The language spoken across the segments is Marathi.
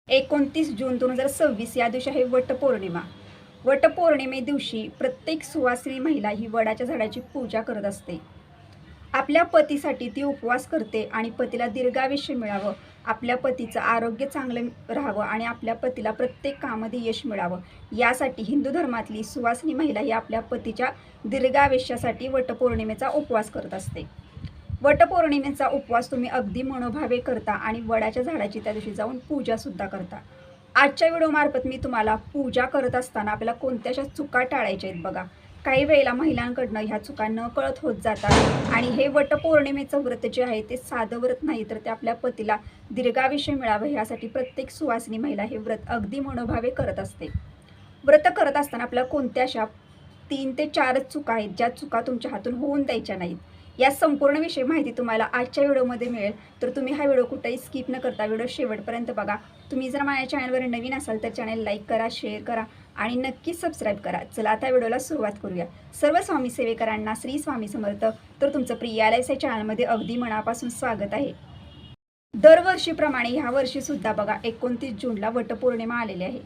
29 जून 2026 या दिवशी आहे वटपौर्णिमा. वटपौर्णिमे दिवशी प्रत्येक सुवासिनी महिला ही वडाच्या झाडाची पूजा करत असते. आपल्या पतीसाठी ती उपवास करते आणि पतीला दीर्घायुष्य मिळावं, आपल्या पतीचं आरोग्य चांगलं राहावं आणि आपल्या पतीला प्रत्येक कामामध्ये यश मिळावं, यासाठी हिंदू धर्मातली सुवासिनी महिला ही आपल्या पतीच्या दीर्घायुष्यासाठी वटपौर्णिमेचा उपवास करत असते. वटपौर्णिमेचा उपवास तुम्ही अगदी मनोभावे करता आणि वडाच्या झाडाची त्या दिवशी जाऊन पूजासुद्धा करता. आजच्या व्हिडिओमार्फत मी तुम्हाला पूजा करत असताना आपल्याला कोणत्याशा चुका टाळायच्या आहेत बघा. काही वेळेला महिलांकडनं ह्या चुका नकळत होत जातात आणि हे वटपौर्णिमेचं व्रत जे आहे ते साधं व्रत नाही, तर ते आपल्या पतीला दीर्घायुष्य मिळावं यासाठी प्रत्येक सुवासिनी महिला हे व्रत अगदी मनोभावे करत असते. व्रत करत असताना आपल्याला कोणत्याशा 3 ते 4च चुका आहेत, ज्या चुका तुमच्या हातून होऊन द्यायच्या नाहीत. या संपूर्ण विषयी माहिती तुम्हाला आजच्या व्हिडिओमध्ये मिळेल, तर तुम्ही हा व्हिडिओ कुठेही स्किप न करता व्हिडिओ शेवटपर्यंत बघा. तुम्ही जर माझ्या चॅनलवर नवीन असाल तर चॅनल लाईक करा, शेअर करा आणि नक्कीच सबस्क्राईब करा. चला आता व्हिडिओला सुरुवात करूया. सर्व स्वामी सेवेकरांना श्री स्वामी समर्थ. तर तुमचं प्रियालयस या चॅनलमध्ये अगदी मनापासून स्वागत आहे. दरवर्षीप्रमाणे ह्या वर्षीसुद्धा बघा 29 जूनला वटपौर्णिमा आलेली आहे.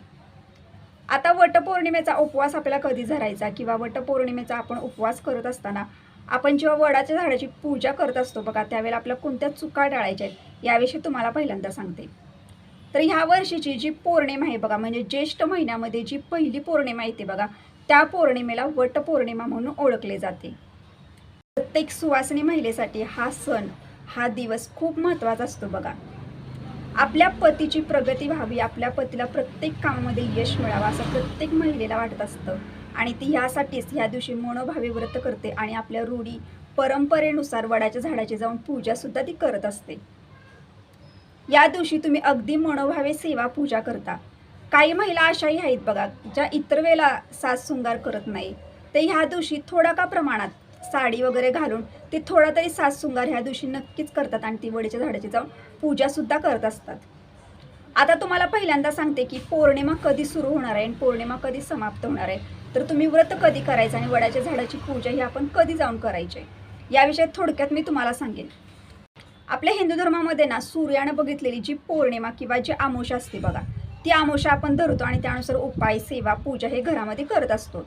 आता वटपौर्णिमेचा उपवास आपल्याला कधी धरायचा किंवा वटपौर्णिमेचा आपण उपवास करत असताना आपण जेव्हा वडाच्या झाडाची पूजा करत असतो बघा, त्यावेळेला आपल्या कोणत्या चुका टाळायच्या आहेत याविषयी तुम्हाला पहिल्यांदा सांगते. तर ह्या वर्षीची जी पौर्णिमा आहे बघा, म्हणजे ज्येष्ठ महिन्यामध्ये जी पहिली पौर्णिमा येते बघा, त्या पौर्णिमेला वटपौर्णिमा म्हणून ओळखले जाते. प्रत्येक सुवासिनी महिलेसाठी हा सण, हा दिवस खूप महत्त्वाचा असतो बघा. आपल्या पतीची प्रगती व्हावी, आपल्या पतीला प्रत्येक कामामध्ये यश मिळावं असं प्रत्येक महिलेला वाटत असतं आणि ती ह्यासाठीच ह्या दिवशी मनोभावे व्रत करते आणि आपल्या रूढी परंपरेनुसार वडाच्या झाडाची जाऊन पूजासुद्धा ती करत असते. या दिवशी तुम्ही अगदी मनोभावे सेवा पूजा करता. काही महिला अशाही आहेत बघा, ज्या इतर वेळेला साज शृंगार करत नाही, ते ह्या दिवशी थोडा का प्रमाणात साडी वगैरे घालून ते थोडा तरी साज शृंगार ह्या दिवशी नक्कीच करतात आणि ती वडाच्या झाडाची जाऊन पूजासुद्धा करत असतात. आता तुम्हाला पहिल्यांदा सांगते की पौर्णिमा कधी सुरू होणार आहे आणि पौर्णिमा कधी समाप्त होणार आहे, तर तुम्ही व्रत कधी करायचं आणि वडाच्या झाडाची पूजा ही आपण कधी जाऊन करायची याविषयी थोडक्यात मी तुम्हाला सांगेन. आपल्या हिंदू धर्मामध्ये ना सूर्यानं बघितलेली जी पौर्णिमा किंवा जी अमावस्या असते बघा, ती अमावस्या आपण धरतो आणि त्यानुसार उपाय, सेवा, पूजा हे घरामध्ये करत असतो.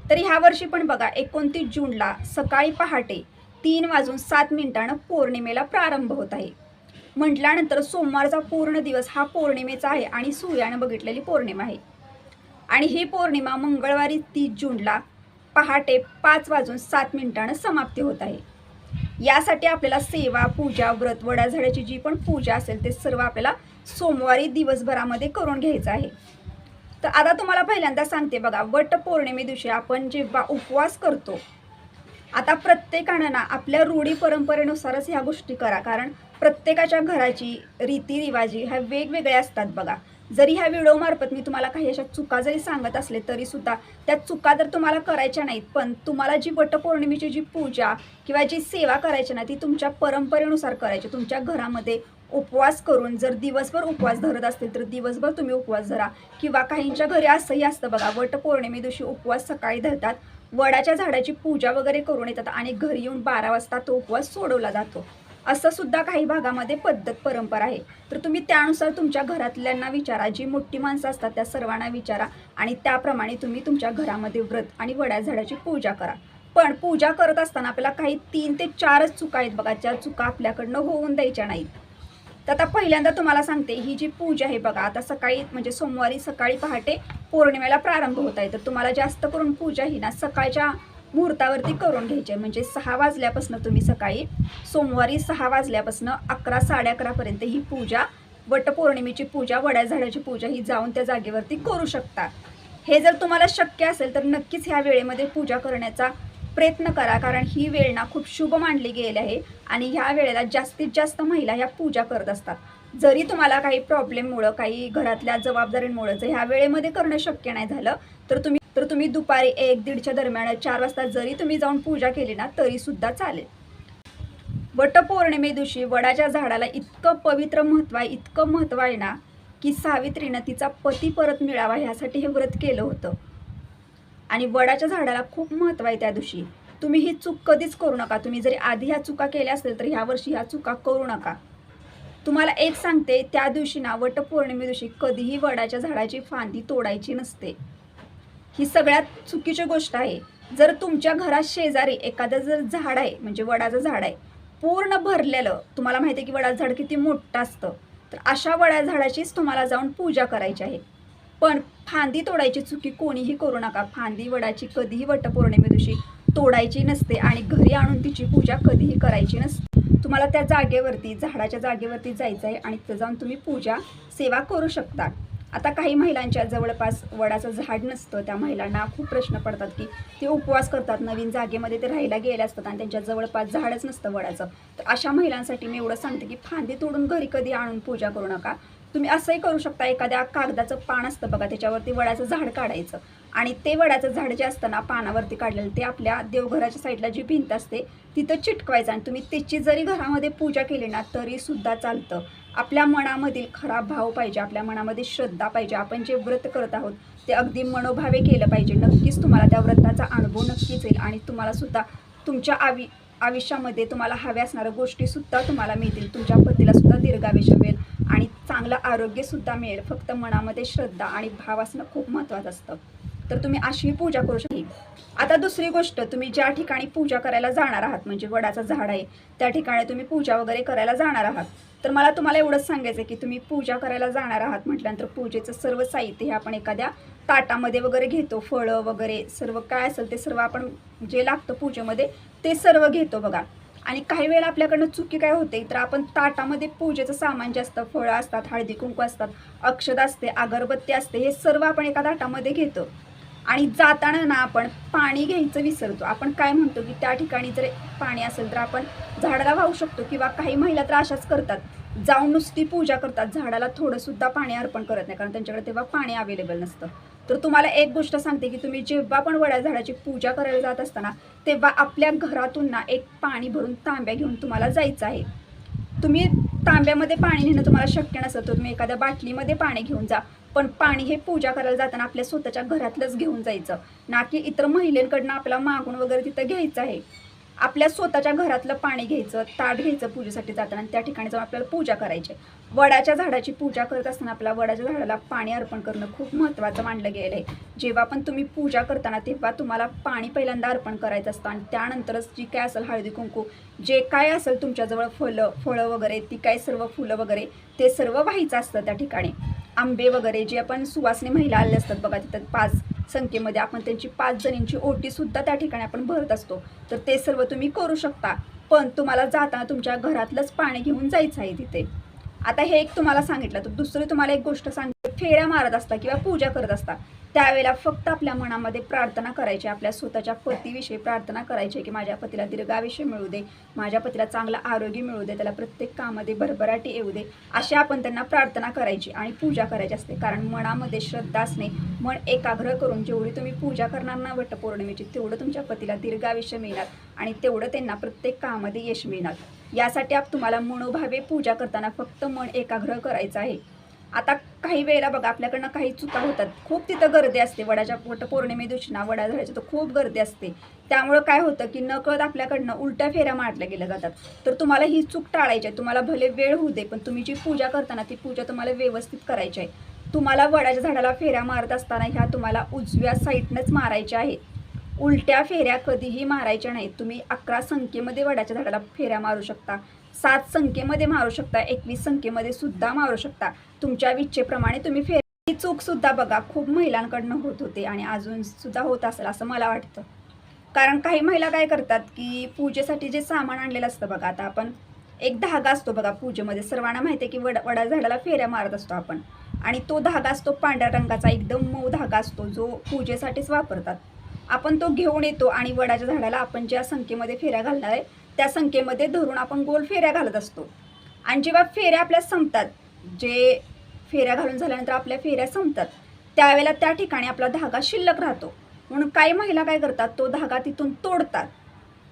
तर ह्या वर्षी पण बघा 29 जूनला सकाळी पहाटे 3:07 पौर्णिमेला प्रारंभ होत आहे. म्हटल्यानंतर सोमवारचा पूर्ण दिवस हा पौर्णिमेचा आहे आणि सूर्यानं बघितलेली पौर्णिमा आहे आणि ही पौर्णिमा मंगळवारी 30 जूनला पहाटे 5:07 समाप्ती होत आहे. यासाठी आपल्याला सेवा, पूजा, व्रत, वडा झाडाची जी पण पूजा असेल ते सर्व आपल्याला सोमवारी दिवसभरामध्ये करून घ्यायचं आहे. तर आता तुम्हाला पहिल्यांदा सांगते बघा, वटपौर्णिमे दिवशी आपण जेव्हा उपवास करतो, आता प्रत्येकानं ना आपल्या रूढी परंपरेनुसारच ह्या गोष्टी करा, कारण प्रत्येकाच्या घराची रीतिरिवाजी ह्या वेगवेगळ्या असतात बघा. जरी ह्या व्हिडिओमार्फत मी तुम्हाला काही अशा चुका जरी सांगत असले तरीसुद्धा त्या चुका तर तुम्हाला करायच्या नाहीत, पण तुम्हाला जी वटपौर्णिमेची जी पूजा किंवा जी सेवा करायची ना ती तुमच्या परंपरेनुसार करायची. तुमच्या घरामध्ये उपवास करून जर दिवसभर उपवास धरत असतील तर दिवसभर तुम्ही उपवास धरा, किंवा काहींच्या घरी असंही असतं बघा, वटपौर्णिमे दिवशी उपवास सकाळी धरतात, वडाच्या झाडाची पूजा वगैरे करून येतात आणि घरी येऊन 12 वाजता तो उपवास सोडवला जातो. असं सुद्धा काही भागामध्ये पद्धत, परंपरा आहे. तर तुम्ही त्यानुसार तुमच्या घरातल्यांना विचारा, जी मोठी माणसं असतात त्या सर्वांना विचारा आणि त्याप्रमाणे तुम्ही तुमच्या घरामध्ये व्रत आणि वड्या झाडाची पूजा करा. पण पूजा करत असताना आपल्याला काही 3 ते 4च चुका आहेत बघा, ज्या चुका आपल्याकडनं होऊन द्यायच्या नाहीत. तर आता पहिल्यांदा तुम्हाला सांगते, ही जी पूजा आहे बघा, आता सकाळी म्हणजे सोमवारी सकाळी पहाटे पौर्णिमेला प्रारंभ होत आहे, तर तुम्हाला जास्त करून पूजा ही ना सकाळच्या मुहूर्तावरती करून घ्यायची आहे. म्हणजे 6 वाजल्यापासून तुम्ही सकाळी सोमवारी 6 वाजल्यापासून 11, 11:30 पर्यंत ही पूजा, वटपौर्णिमेची पूजा, वड्या झाडाची पूजा ही जाऊन त्या जागेवरती करू शकता. हे जर तुम्हाला शक्य असेल तर नक्कीच ह्या वेळेमध्ये पूजा करण्याचा प्रयत्न करा, कारण ही वेळ ना खूप शुभ मानली गेली आहे आणि ह्या वेळेला जास्तीत जास्त महिला ह्या पूजा करत असतात. जरी तुम्हाला काही प्रॉब्लेममुळं, काही घरातल्या जबाबदारीमुळं जर ह्या वेळेमध्ये करणं शक्य नाही झालं तर तुम्ही दुपारी 1-1:30च्या दरम्यान 4 वाजता जरी तुम्ही जाऊन पूजा केली ना तरीसुद्धा चालेल. वटपौर्णिमे दिवशी वडाच्या झाडाला इतकं पवित्र महत्त्व आहे, इतकं महत्त्व आहे ना, की सावित्रीनं तिचा पती परत मिळावा ह्यासाठी हे व्रत केलं होतं आणि वडाच्या झाडाला खूप महत्त्व आहे. त्या दिवशी तुम्ही ही चूक कधीच करू नका. तुम्ही जरी आधी ह्या चुका केल्या असतील तर ह्या वर्षी ह्या चुका करू नका. तुम्हाला एक सांगते, त्या दिवशी ना वटपौर्णिमे दिवशी कधीही वडाच्या झाडाची फांदी तोडायची नसते. ही सगळ्यात चुकीची गोष्ट आहे. जर तुमच्या घरात शेजारी एखादं जर झाड आहे, म्हणजे वडाचं झाड आहे, पूर्ण भरलेलं, तुम्हाला माहिती आहे की वडाचं झाड किती मोठं असतं, तर अशा वडा झाडाचीच तुम्हाला जाऊन पूजा करायची आहे. पण फांदी तोडायची चुकी कोणीही करू नका. फांदी वडाची कधीही वटपौर्णिमे दिवशी तोडायची नसते आणि घरी आणून तिची पूजा कधीही करायची नसते. तुम्हाला त्या जागेवरती, झाडाच्या जागेवरती जायचं आहे आणि तिथं जाऊन तुम्ही पूजा सेवा करू शकता. आता काही महिलांच्या जवळपास वडाचं झाड नसतं, त्या महिलांना खूप प्रश्न पडतात की ते उपवास करतात, नवीन जागेमध्ये ते राहायला गेले असतात आणि त्यांच्या जवळपास झाडच नसतं वडाचं. तर अशा महिलांसाठी मी एवढं सांगते की फांदी तोडून घरी कधी आणून पूजा करू नका. तुम्ही असंही करू शकता, एखाद्या कागदाचं पान असतं बघा, त्याच्यावरती वडाचं झाड काढायचं आणि ते वडाचं झाड जे असतं ना पानावरती काढलेलं, ते आपल्या देवघराच्या साईडला जी भिंत असते तिथं चिटकवायचं आणि तुम्ही त्याची जरी घरामध्ये पूजा केली ना तरी सुद्धा चालतं. आपल्या मनामधील खरा भाव पाहिजे, आपल्या मनामध्ये श्रद्धा पाहिजे. आपण जे व्रत करत आहोत ते अगदी मनोभावे केलं पाहिजे. नक्कीच तुम्हाला त्या व्रताचा अनुभव नक्कीच येईल आणि तुम्हाला सुद्धा तुमच्या आयुष्यामध्ये तुम्हाला हव्या असणाऱ्या गोष्टीसुद्धा तुम्हाला मिळतील. तुमच्या पतीला सुद्धा दीर्घायुष्य मिळेल आणि चांगलं आरोग्यसुद्धा मिळेल. फक्त मनामध्ये श्रद्धा आणि भाव असणं खूप महत्त्वाचं असतं. तर तुम्ही अशी पूजा करू शकता. आता दुसरी गोष्ट, तुम्ही ज्या ठिकाणी पूजा करायला जाणार आहात, म्हणजे वडाचं झाड आहे त्या ठिकाणी तुम्ही पूजा वगैरे करायला जाणार आहात, तर मला तुम्हाला एवढंच सांगायचं आहे की तुम्ही पूजा करायला जाणार आहात म्हटल्यानंतर पूजेचं सर्व साहित्य हे आपण एखाद्या ताटामध्ये वगैरे घेतो. फळं वगैरे सर्व काय असेल ते सर्व आपण जे लागतं पूजेमध्ये ते सर्व घेतो बघा. आणि काही वेळेला आपल्याकडनं चुकी काय होते, तर आपण ताटामध्ये पूजेचं सामान जे असतं, फळं असतात, हळदी कुंकू असतात, अक्षत असते, अगरबत्ती असते, हे सर्व आपण एका ताटामध्ये घेतो आणि जाताना ना आपण पाणी घ्यायचं विसरतो. आपण काय म्हणतो की त्या ठिकाणी जर पाणी असेल तर आपण झाडाला वाहू शकतो, किंवा काही महिला तर अशाच करतात, जाऊन नुसती पूजा करतात, झाडाला थोडंसुद्धा पाणी अर्पण करत नाही, कारण त्यांच्याकडे तेव्हा पाणी अवेलेबल नसतं. तर तुम्हाला एक गोष्ट सांगते की तुम्ही जेव्हा पण वडा झाडाची पूजा करायला जात असताना तेव्हा आपल्या घरातून ना एक पाणी भरून तांब्या घेऊन तुम्हाला जायचं आहे. तुम्ही तांब्यामध्ये पाणी नेणं तुम्हाला शक्य नसेल तर तुम्ही एखाद्या बाटलीमध्ये पाणी घेऊन जा, पण पाणी हे पूजा करायला जाताना आपल्या स्वतःच्या घरातलंच घेऊन जायचं, ना की इतर महिलांकडनं आपल्याला मागून वगैरे तिथं घ्यायचं आहे. आपल्या स्वतःच्या घरातलं पाणी घ्यायचं, ताट घ्यायचं पूजेसाठी जाताना, त्या ठिकाणी जाऊन आपल्याला पूजा करायची. वडाच्या झाडाची पूजा करत असताना आपल्या वडाच्या झाडाला पाणी अर्पण करणं खूप महत्त्वाचं मानलं गेलं आहे. जेव्हा पण तुम्ही पूजा करताना तेव्हा तुम्हाला पाणी पहिल्यांदा अर्पण करायचं असतं आणि त्यानंतरच जी काय असेल हळदी कुंकू, जे काय असेल तुमच्याजवळ फळं वगैरे, ती काय सर्व फुलं वगैरे ते सर्व व्हायचं असतं त्या ठिकाणी. आंबे वगैरे जे आपण सुवासिनी महिला आले असतात बघा, तिथं 5 संख्येमध्ये आपण त्यांची 5 जणींची ओटीसुद्धा त्या ठिकाणी आपण भरत असतो, तर ते सर्व तुम्ही करू शकता. पण तुम्हाला जाताना तुमच्या घरातलंच पाणी घेऊन जायचं आहे तिथे. आता हे एक तुम्हाला सांगितलं. तर दुसरी तुम्हाला एक गोष्ट सांगितली, फेऱ्या मारत असता किंवा पूजा करत असता त्यावेळेला फक्त आपल्या मनामध्ये प्रार्थना करायची, आपल्या स्वतःच्या पतीविषयी प्रार्थना करायची की माझ्या पतीला दीर्घायुष्य मिळू दे, माझ्या पतीला चांगलं आरोग्य मिळू दे, त्याला प्रत्येक कामामध्ये भरभराटी येऊ दे, अशी आपण त्यांना प्रार्थना करायची आणि पूजा करायची असते. कारण मनामध्ये श्रद्धा असणे, मन एकाग्र करून जेवढी तुम्ही पूजा करणार ना वटपौर्णिमेची, तेवढं तुमच्या पतीला दीर्घायुष्य मिळणार आणि तेवढं त्यांना प्रत्येक कामामध्ये यश मिळणार. यासाठी तुम्हाला मनोभावे पूजा करताना फक्त मन एकाग्र करायचं आहे. आता काही वेळेला बघा आपल्याकडनं काही चुका होतात, खूप तिथं गर्दी असते वटपौर्णिमे दिवशी ना वडा झाडाची तर खूप गर्दी असते. त्यामुळं काय होतं की नकळत आपल्याकडनं उलट्या फेऱ्या मारल्या गेल्या जातात. तर तुम्हाला ही चूक टाळायची आहे. तुम्हाला भले वेळ होऊ दे, पण तुम्ही जी पूजा करताना ती पूजा तुम्हाला व्यवस्थित करायची आहे. तुम्हाला वडाच्या झाडाला फेऱ्या मारत असताना ह्या तुम्हाला उजव्या साईडनंच मारायच्या आहेत. उलट्या फेऱ्या कधीही मारायच्या नाहीत. तुम्ही 11 संख्येमध्ये वडाच्या झाडाला फेऱ्या मारू शकता, 7 संख्येमध्ये मारू शकता, 21 संख्येमध्ये सुद्धा मारू शकता. तुमच्या इच्छेप्रमाणे तुम्ही ही चूक सुद्धा बघा खूप महिलांकडनं होत होते आणि अजून सुद्धा होत असेल असं मला वाटतं. कारण काही महिला काय करतात की पूजेसाठी जे सामान आणलेलं असतं बघा, आता आपण एक धागा असतो बघा पूजेमध्ये, सर्वांना माहिती आहे की वडा झाडाला फेऱ्या मारत असतो आपण, आणि तो धागा असतो पांढऱ्या रंगाचा, एकदम मऊ धागा असतो जो पूजेसाठीच वापरतात. आपण तो घेऊन येतो आणि वडाच्या झाडाला आपण ज्या संख्येमध्ये फेऱ्या घालणार आहे त्या संख्येमध्ये धरून आपण गोल फेऱ्या घालत असतो. आणि जेव्हा फेऱ्या आपल्या संपतात, जे फेऱ्या घालून झाल्यानंतर आपल्या फेऱ्या संपतात, त्यावेळेला त्या ठिकाणी आपला धागा शिल्लक राहतो. म्हणून काही महिला काय करतात, तो धागा तिथून तोडतात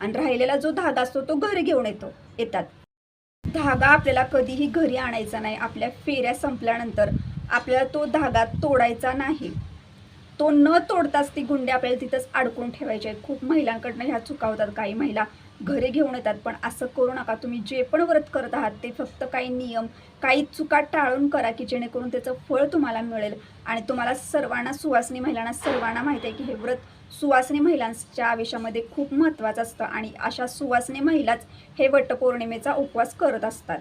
आणि राहिलेला जो धागा असतो तो घरी घेऊन येतात. धागा आपल्याला कधीही घरी आणायचा नाही. आपल्या फेऱ्या संपल्यानंतर आपल्याला तो धागा तोडायचा नाही. तो न तोडताच ती गुंडे आपल्याला तिथंच अडकून ठेवायचे आहेत. खूप महिलांकडनं ह्या चुका होतात. काही महिला घरी घेऊन येतात. पण असं करू नका. तुम्ही जे पण व्रत करत आहात ते फक्त काही नियम, काही चुका टाळून करा, की जेणेकरून त्याचं फळ तुम्हाला मिळेल. आणि तुम्हाला सर्वांना, सुवासिनी महिलांना सर्वांना माहिती आहे की हे व्रत सुवासिनी महिलांच्या आयुष्यामध्ये खूप महत्त्वाचं असतं आणि अशा सुवासिनी महिलाच हे वटपौर्णिमेचा उपवास करत असतात.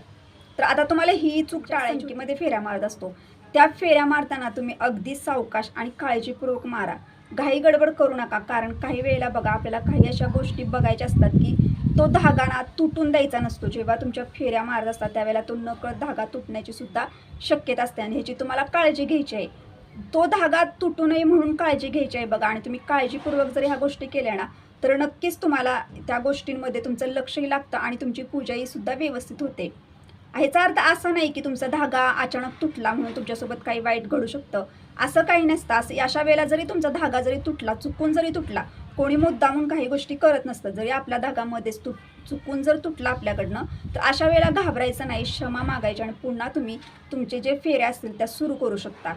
तर आता तुम्हाला ही चूक टाळायची, मध्ये फेऱ्या मारत असतो. त्या फेऱ्या मारताना तुम्ही अगदी सावकाश आणि काळजीपूर्वक मारा. घाई गडबड करू नका. कारण काही वेळेला बघा, आपल्याला काही अशा गोष्टी बघायच्या असतात की तो धागा ना तुटून द्यायचा नसतो. जेव्हा तुमच्या फेऱ्या मारत असतात त्यावेळेला तो नकळत धागा तुटण्याची सुद्धा शक्यता असते आणि ह्याची तुम्हाला काळजी घ्यायची आहे. तो धागा तुटू नये म्हणून काळजी घ्यायची आहे बघा. आणि तुम्ही काळजीपूर्वक जर ह्या गोष्टी केल्या ना, तर नक्कीच तुम्हाला त्या गोष्टींमध्ये तुमचं लक्षही लागतं आणि तुमची पूजाही सुद्धा व्यवस्थित होते. ह्याचा अर्थ असा नाही की तुमचा धागा अचानक तुटला म्हणून तुमच्यासोबत काही वाईट घडू शकतं, असं काही नसतं. असं अशा वेळेला जरी तुमचा धागा जरी तुटला, चुकून जरी तुटला, कोणी मुद्दामून काही गोष्टी करत नसतं. जरी आपल्या धागामध्येच चुकून जर तुटला आपल्याकडनं, तर अशा वेळेला घाबरायचं नाही, क्षमा मागायची आणि पुन्हा तुम्ही तुमचे जे फेऱ्या असतील त्या सुरू करू शकता.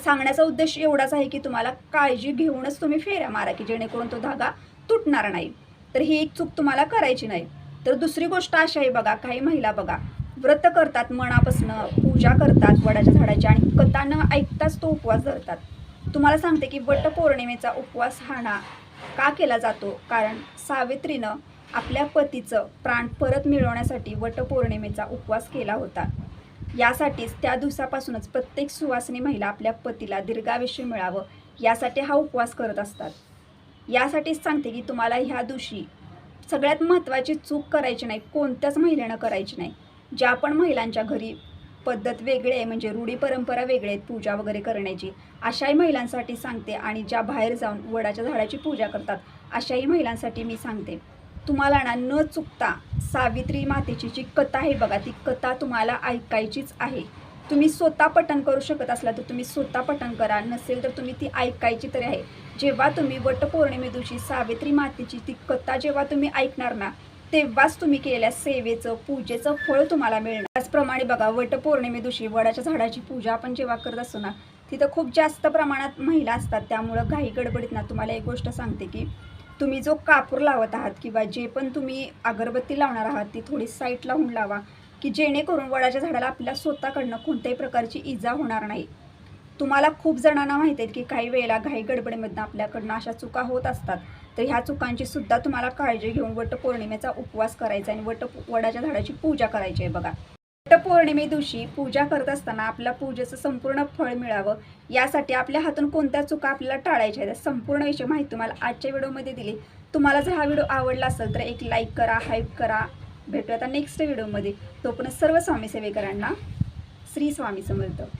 सांगण्याचा उद्देश एवढाच आहे की तुम्हाला काळजी घेऊनच तुम्ही फेऱ्या मारा, की जेणेकरून तो धागा तुटणार नाही. तर ही एक चूक तुम्हाला करायची नाही. तर दुसरी गोष्ट अशी आहे बघा, काही महिला बघा व्रत करतात, मनापासनं पूजा करतात वडाच्या झाडाची आणि कथा न ऐकताच तो उपवास धरतात. तुम्हाला सांगते की वटपौर्णिमेचा उपवास हा ना का केला जातो, कारण सावित्रीनं आपल्या पतीचं प्राण परत मिळवण्यासाठी वटपौर्णिमेचा उपवास केला होता. यासाठीच त्या दिवसापासूनच प्रत्येक सुवासिनी महिला आपल्या पतीला दीर्घायुष्य मिळावं यासाठी हा उपवास करत असतात. यासाठीच सांगते की तुम्हाला ह्या दिवशी सगळ्यात महत्त्वाची चूक करायची नाही, कोणत्याच महिलेनं करायची नाही. ज्या पण महिलांच्या घरी पद्धत वेगळी आहे, म्हणजे रूढी परंपरा वेगळे आहेत पूजा वगैरे करण्याची, अशाही महिलांसाठी सांगते. आणि ज्या बाहेर जाऊन वडाच्या झाडाची पूजा करतात अशाही महिलांसाठी मी सांगते, तुम्हाला ना न चुकता सावित्री मातेची जी कथा आहे बघा, ती कथा तुम्हाला ऐकायचीच आहे. तुम्ही स्वतः पठण करू शकत असला तर तुम्ही स्वतः पठण करा, नसेल तर तुम्ही ती ऐकायची तरी आहे. जेव्हा तुम्ही वटपौर्णिमे दिवशी सावित्री मातेची ती कथा जेव्हा तुम्ही ऐकणार ना, तेव्हाच तुम्ही केलेल्या सेवेचं, पूजेचं फळ तुम्हाला मिळणार. त्याचप्रमाणे बघा, वटपौर्णिमे दिवशी वडाच्या झाडाची पूजा आपण जेव्हा करत असतो ना, तिथं खूप जास्त प्रमाणात महिला असतात. त्यामुळं घाई गडबडीत ना तुम्हाला एक गोष्ट सांगते की तुम्ही जो कापूर लावत आहात किंवा जे पण तुम्ही अगरबत्ती लावणार आहात ती थोडी साईट लावून लावा, की जेणेकरून वडाच्या झाडाला आपल्या स्वतःकडनं कोणत्याही प्रकारची इजा होणार नाही. तुम्हाला खूप जणांना माहिती आहे की काही वेळेला घाई गडबडीमधनं आपल्याकडनं अशा चुका होत असतात. तर ह्या चुकांची सुद्धा तुम्हाला काळजी घेऊन वटपौर्णिमेचा उपवास करायचा आणि वडाच्या झाडाची पूजा करायची आहे बघा. वटपौर्णिमे दिवशी पूजा करत असताना आपल्या पूजेचं संपूर्ण फळ मिळावं यासाठी आपल्या हातून कोणत्या चुका आपल्याला टाळायच्या आहेत, संपूर्ण विषय माहिती तुम्हाला आजच्या व्हिडिओमध्ये दिली. तुम्हाला जर हा व्हिडिओ आवडला असेल तर एक लाईक करा, हाईप करा. भेटूया आता नेक्स्ट व्हिडिओमध्ये. तोपर्यंत सर्व स्वामी सेवेकरांना श्री स्वामी समर्थ.